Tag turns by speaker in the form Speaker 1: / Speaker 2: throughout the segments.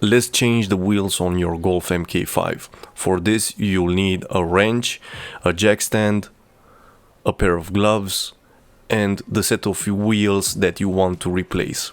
Speaker 1: let's change the wheels on your Golf MK5. For this you'll need a wrench, a jack stand, a pair of gloves, and the set of wheels that you want to replace.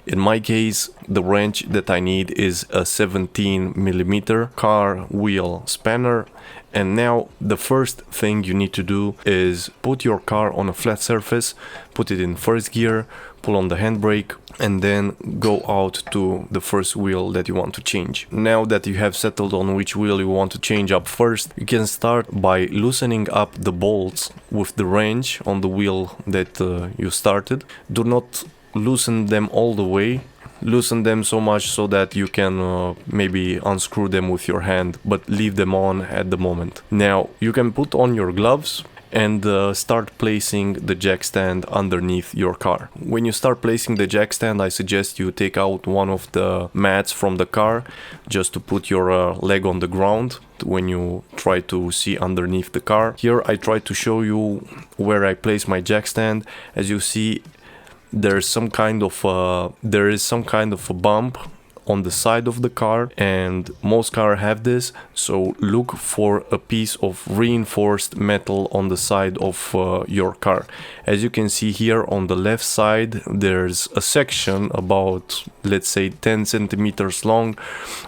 Speaker 1: In my case, the wrench that I need is a 17mm car wheel spanner. And now the first thing you need to do is put your car on a flat surface, put it in first gear, pull on the handbrake, and then go out to the first wheel that you want to change. Now that you have settled on which wheel you want to change up first, you can start by loosening up the bolts with the wrench on the wheel that you started. Do not loosen them all the way. Loosen them so much so that you can maybe unscrew them with your hand, but leave them on at the moment. Now you can put on your gloves and start placing the jack stand underneath your car. When you start placing the jack stand, I suggest you take out one of the mats from the car just to put your leg on the ground when you try to see underneath the car. Here I try to show you where I place my jack stand. As you see, there is some kind of a bump on the side of the car, and most cars have this, so look for a piece of reinforced metal on the side of your car. As you can see here on the left side, there's a section about, let's say, 10 centimeters long,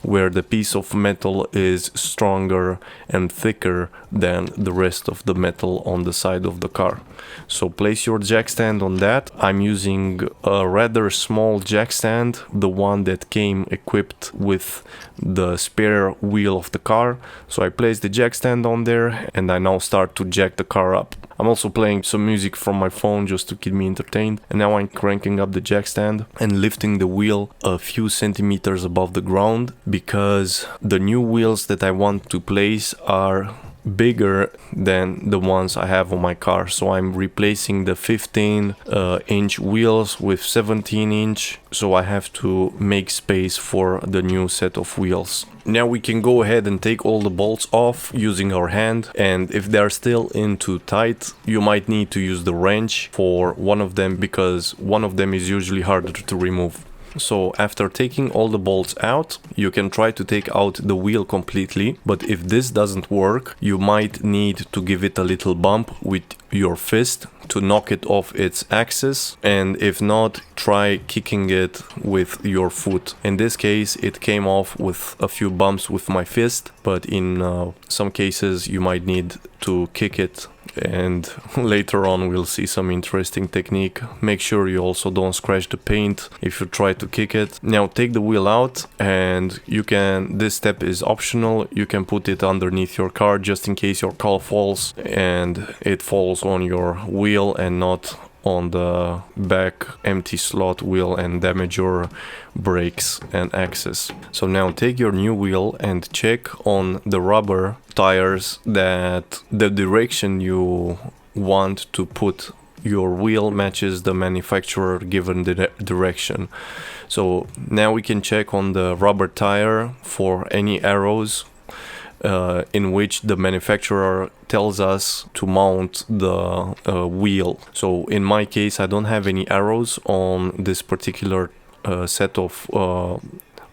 Speaker 1: where the piece of metal is stronger and thicker than the rest of the metal on the side of the car. So place your jack stand on that. I'm using a rather small jack stand, the one that came equipped with the spare wheel of the car. So I place the jack stand on there and I now start to jack the car up. I'm also playing some music from my phone just to keep me entertained, and now I'm cranking up the jack stand and lifting the wheel a few centimeters above the ground, because the new wheels that I want to place are bigger than the ones I have on my car. So I'm replacing the 15-inch wheels with 17-inch, so I have to make space for the new set of wheels. Now we can go ahead and take all the bolts off using our hand, and if they're still in too tight, you might need to use the wrench for one of them, because one of them is usually harder to remove. So after taking all the bolts out, you can try to take out the wheel completely, but if this doesn't work, you might need to give it a little bump with your fist to knock it off its axis, and if not, try kicking it with your foot. In this case, it came off with a few bumps with my fist, but in some cases you might need to kick it, and later on we'll see some interesting technique. Make sure you also don't scratch the paint if you try to kick it. Now take the wheel out, and you can, this step is optional, you can put it underneath your car just in case your car falls and it falls on your wheel and not on the back empty slot wheel and damage your brakes and axis. So now take your new wheel and check on the rubber tires that the direction you want to put your wheel matches the manufacturer given the direction. So now we can check on the rubber tire for any arrows in which the manufacturer tells us to mount the wheel. So in my case, I don't have any arrows on this particular set of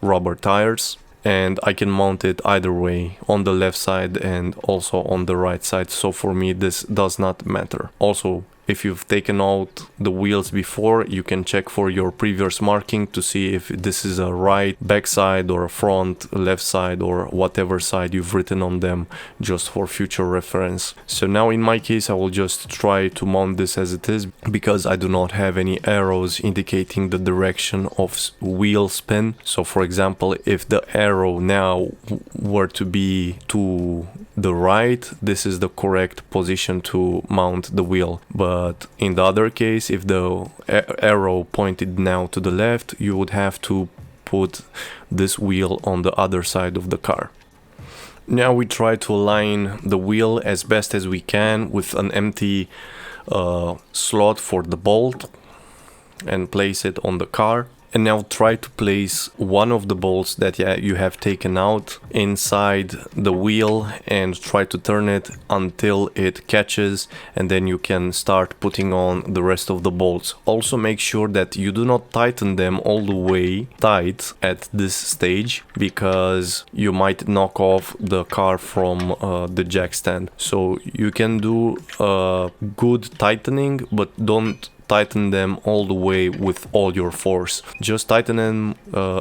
Speaker 1: rubber tires, and I can mount it either way, on the left side and also on the right side. So for me, this does not matter. Also, if you've taken out the wheels before, you can check for your previous marking to see if this is a right back side or a front left side or whatever side you've written on them, just for future reference. So now in my case, I will just try to mount this as it is, because I do not have any arrows indicating the direction of wheel spin. So for example, if the arrow now were to be to the right, this is the correct position to mount the wheel. But in the other case, if the arrow pointed now to the left, you would have to put this wheel on the other side of the car. Now we try to align the wheel as best as we can with an empty slot for the bolt and place it on the car. And now try to place one of the bolts that you have taken out inside the wheel and try to turn it until it catches, and then you can start putting on the rest of the bolts. Also make sure that you do not tighten them all the way tight at this stage, because you might knock off the car from the jack stand. So you can do good tightening, but don't tighten them all the way with all your force. Just tighten them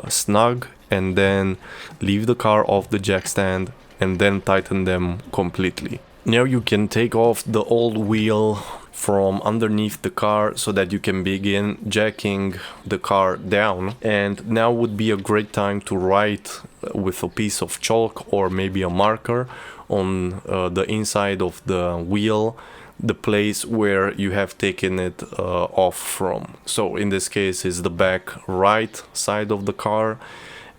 Speaker 1: snug, and then leave the car off the jack stand and then tighten them completely. Now you can take off the old wheel from underneath the car so that you can begin jacking the car down. And now would be a great time to write with a piece of chalk or maybe a marker on the inside of the wheel the place where you have taken it off from. So in this case is the back right side of the car,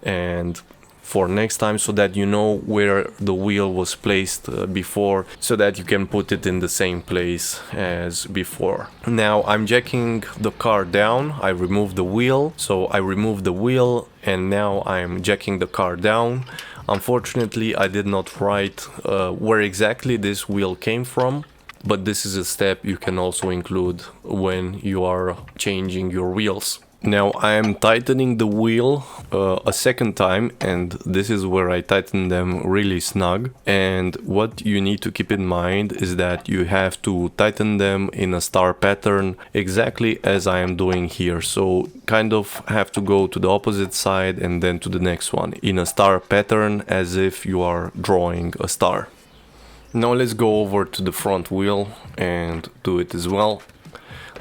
Speaker 1: and for next time, so that you know where the wheel was placed before, so that you can put it in the same place as before. Now I'm jacking the car down. I removed the wheel, so I removed the wheel and now I'm jacking the car down. Unfortunately, I did not write where exactly this wheel came from, but this is a step you can also include when you are changing your wheels. Now I am tightening the wheel a second time, and this is where I tighten them really snug. And what you need to keep in mind is that you have to tighten them in a star pattern, exactly as I am doing here. So kind of have to go to the opposite side and then to the next one in a star pattern, as if you are drawing a star. Now let's go over to the front wheel and do it as well.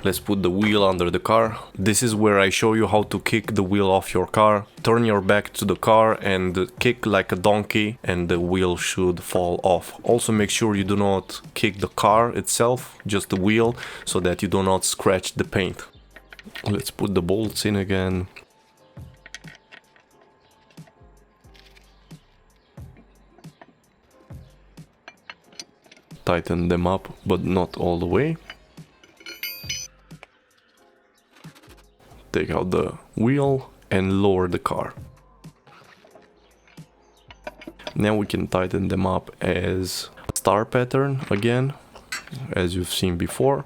Speaker 1: Let's put the wheel under the car. This is where I show you how to kick the wheel off your car. Turn your back to the car and kick like a donkey, and the wheel should fall off. Also make sure you do not kick the car itself, just the wheel, so that you do not scratch the paint. Let's put the bolts in again. Tighten them up, but not all the way. Take out the wheel and lower the car. Now we can tighten them up as a star pattern again, as you've seen before.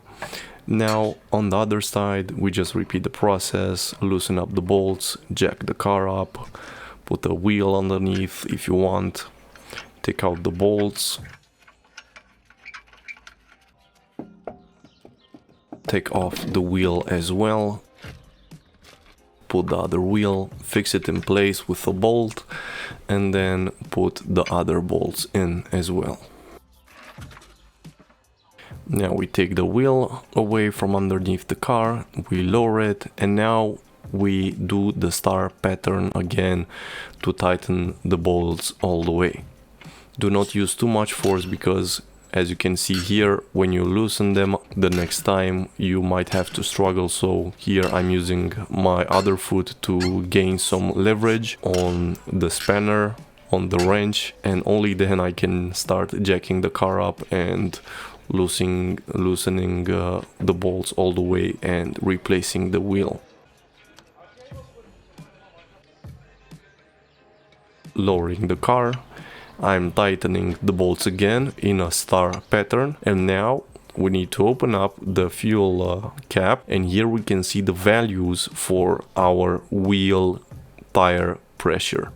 Speaker 1: Now on the other side, we just repeat the process, loosen up the bolts, jack the car up, put a wheel underneath if you want, take out the bolts, take off the wheel as well, put the other wheel, fix it in place with a bolt, and then put the other bolts in as well. Now we take the wheel away from underneath the car, we lower it, and now we do the star pattern again to tighten the bolts all the way. Do not use too much force, because as you can see here, when you loosen them the next time you might have to struggle. So here I'm using my other foot to gain some leverage on the spanner, on the wrench, and only then I can start jacking the car up and loosening the bolts all the way and replacing the wheel. Lowering the car, I'm tightening the bolts again in a star pattern, and now we need to open up the fuel cap, and here we can see the values for our wheel tire pressure.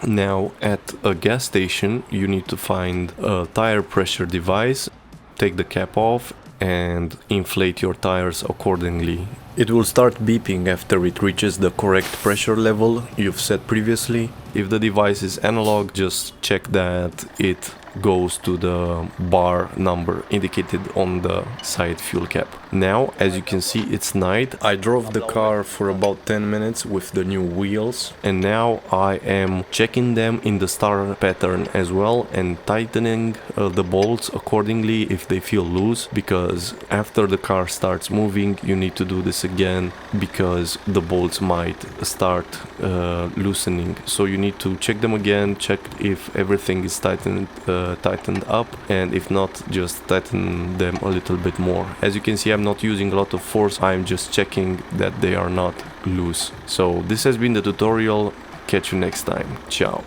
Speaker 1: Now at a gas station you need to find a tire pressure device, take the cap off and inflate your tires accordingly. It will start beeping after it reaches the correct pressure level you've set previously. If the device is analog, just check that it goes to the bar number indicated on the side fuel cap. Now, as you can see, it's night. I drove the car for about 10 minutes with the new wheels, and now I am checking them in the star pattern as well and tightening the bolts accordingly if they feel loose, because after the car starts moving you need to do this again, because the bolts might start loosening. So you need to check them again, check if everything is tightened up, and if not, just tighten them a little bit more. As you can see, I'm not using a lot of force, I'm just checking that they are not loose. So this has been the tutorial. Catch you next time. Ciao.